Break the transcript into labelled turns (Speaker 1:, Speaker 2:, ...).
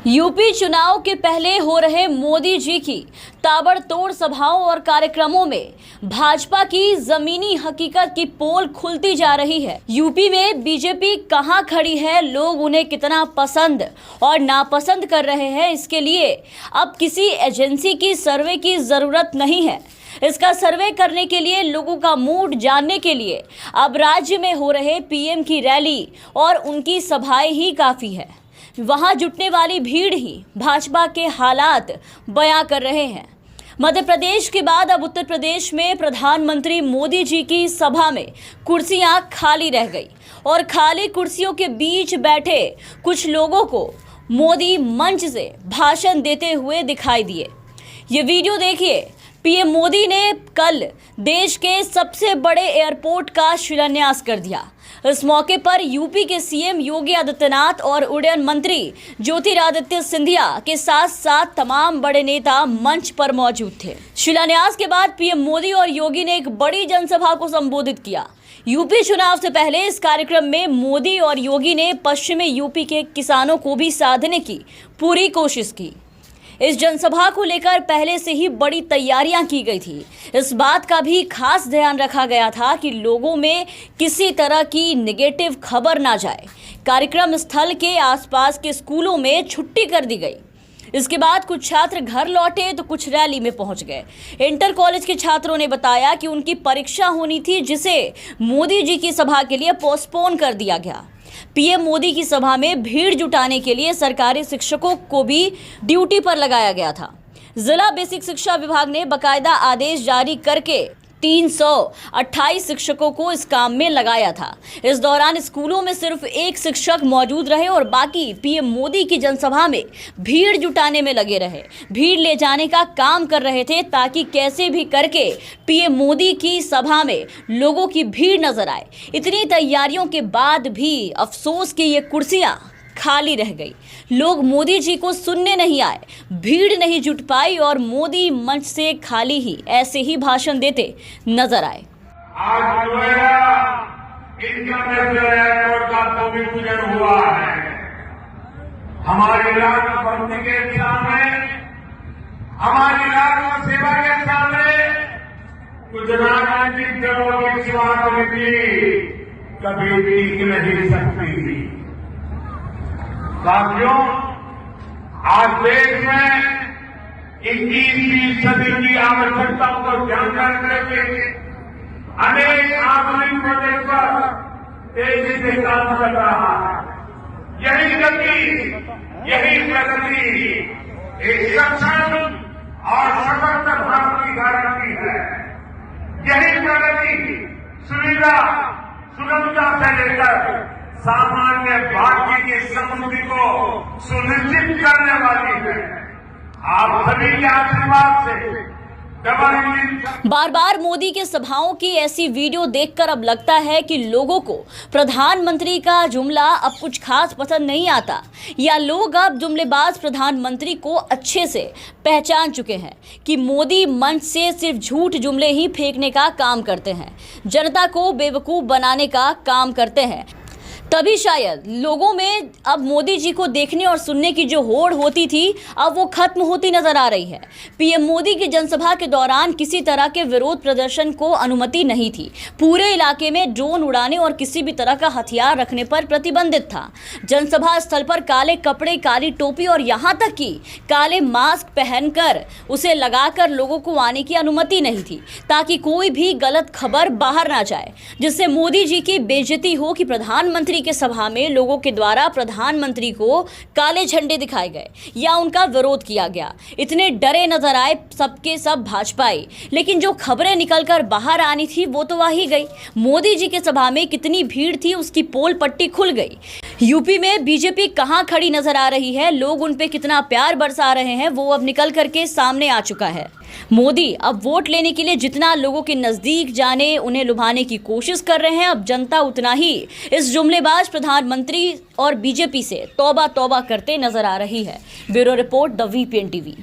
Speaker 1: UP चुनाव के पहले हो रहे मोदी जी की ताबड़तोड़ सभाओं और कार्यक्रमों में भाजपा की जमीनी हकीकत की पोल खुलती जा रही है। यूपी में बीजेपी कहां खड़ी है, लोग उन्हें कितना पसंद और नापसंद कर रहे हैं, इसके लिए अब किसी एजेंसी की सर्वे की जरूरत नहीं है। इसका सर्वे करने के लिए, लोगों का मूड जानने के लिए अब राज्य में हो रहे पीएम की रैली और उनकी सभाएं ही काफी है। वहां जुटने वाली भीड़ ही भाजपा के हालात बयां कर रहे हैं। मध्य प्रदेश के बाद अब उत्तर प्रदेश में प्रधानमंत्री मोदी जी की सभा में कुर्सियां खाली रह गई और खाली कुर्सियों के बीच बैठे कुछ लोगों को मोदी मंच से भाषण देते हुए दिखाई दिए। ये वीडियो देखिए। पीएम मोदी ने कल देश के सबसे बड़े एयरपोर्ट का शिलान्यास कर दिया। इस मौके पर यूपी के सीएम योगी आदित्यनाथ और उड्डयन मंत्री ज्योतिरादित्य सिंधिया के साथ साथ तमाम बड़े नेता मंच पर मौजूद थे। शिलान्यास के बाद पीएम मोदी और योगी ने एक बड़ी जनसभा को संबोधित किया। यूपी चुनाव से पहले इस कार्यक्रम में मोदी और योगी ने पश्चिमी यूपी के किसानों को भी साधने की पूरी कोशिश की। इस जनसभा को लेकर पहले से ही बड़ी तैयारियां की गई थी। इस बात का भी खास ध्यान रखा गया था कि लोगों में किसी तरह की नेगेटिव खबर ना जाए। कार्यक्रम स्थल के आसपास के स्कूलों में छुट्टी कर दी गई। इसके बाद कुछ छात्र घर लौटे तो कुछ रैली में पहुंच गए। इंटर कॉलेज के छात्रों ने बताया कि उनकी परीक्षा होनी थी, जिसे मोदी जी की सभा के लिए पोस्टपोन कर दिया गया। पीएम मोदी की सभा में भीड़ जुटाने के लिए सरकारी शिक्षकों को भी ड्यूटी पर लगाया गया था। जिला बेसिक शिक्षा विभाग ने बकायदा आदेश जारी करके 328 शिक्षकों को इस काम में लगाया था। इस दौरान स्कूलों में सिर्फ एक शिक्षक मौजूद रहे और बाकी पीएम मोदी की जनसभा में भीड़ जुटाने में लगे रहे, भीड़ ले जाने का काम कर रहे थे ताकि कैसे भी करके पीएम मोदी की सभा में लोगों की भीड़ नजर आए। इतनी तैयारियों के बाद भी अफसोस कि ये कुर्सियां खाली रह गई। लोग मोदी जी को सुनने नहीं आए, भीड़ नहीं जुट पाई और मोदी मंच से खाली ही ऐसे ही भाषण देते नजर आए।
Speaker 2: आज जो है इंटरनेशनल एयरपोर्ट का भूमि पूजन हुआ है। हमारी राष्ट्रभक्ति के सामने, हमारी राष्ट्र सेवा के सामने कुछ राजनीतिक दलों की सेवा समिति कभी टिक नहीं सकती। साथियों, आज देश में 21वीं सदी की आवश्यकताओं को ध्यान में रखते हुए अनेक आधुनिक प्रोजेक्ट पर तेजी से काम कर रहा है। यही गति, यही प्रगति एक सक्षम और सशक्त भारत की गारंटी है। यही प्रगति सुविधा, सुगमता से लेकर सामान्य भारतीय की समृद्धि को सुनिश्चित करने वाली है। आप सभी के आशीर्वाद से
Speaker 1: बार बार मोदी के सभाओं की ऐसी वीडियो देखकर अब लगता है कि लोगों को प्रधानमंत्री का जुमला अब कुछ खास पसंद नहीं आता, या लोग अब जुमलेबाज प्रधानमंत्री को अच्छे से पहचान चुके हैं कि मोदी मंच से सिर्फ झूठ जुमले ही फेंकने का काम करते हैं, जनता को बेवकूफ बनाने का काम करते हैं। तभी शायद लोगों में अब मोदी जी को देखने और सुनने की जो होड़ होती थी, अब वो खत्म होती नजर आ रही है। पीएम मोदी की जनसभा के दौरान किसी तरह के विरोध प्रदर्शन को अनुमति नहीं थी। पूरे इलाके में ड्रोन उड़ाने और किसी भी तरह का हथियार रखने पर प्रतिबंधित था। जनसभा स्थल पर काले कपड़े, काली टोपी और यहाँ तक कि काले मास्क पहनकर उसे लगाकर लोगों को आने की अनुमति नहीं थी, ताकि कोई भी गलत खबर बाहर ना जाए, जिससे मोदी जी की बेइज्जती हो कि प्रधानमंत्री के सभा में लोगों के द्वारा प्रधानमंत्री को काले झंडे दिखाए गए या उनका विरोध किया गया। इतने डरे नजर आए सबके सब भाजपाई, लेकिन जो खबरें निकलकर बाहर आनी थी वो तो आ ही गई। मोदी जी के सभा में कितनी भीड़ थी उसकी पोल पट्टी खुल गई। यूपी में बीजेपी कहां खड़ी नजर आ रही है, लोग उन पे कितना प्यार बरसा रहे हैं, वो अब निकल करके सामने आ चुका है। मोदी अब वोट लेने के लिए जितना लोगों के नजदीक जाने, उन्हें लुभाने की कोशिश कर रहे हैं, अब जनता उतना ही इस जुमलेबाज प्रधानमंत्री और बीजेपी से तौबा तौबा करते नजर आ रही है। Bureau report, the VPN TV.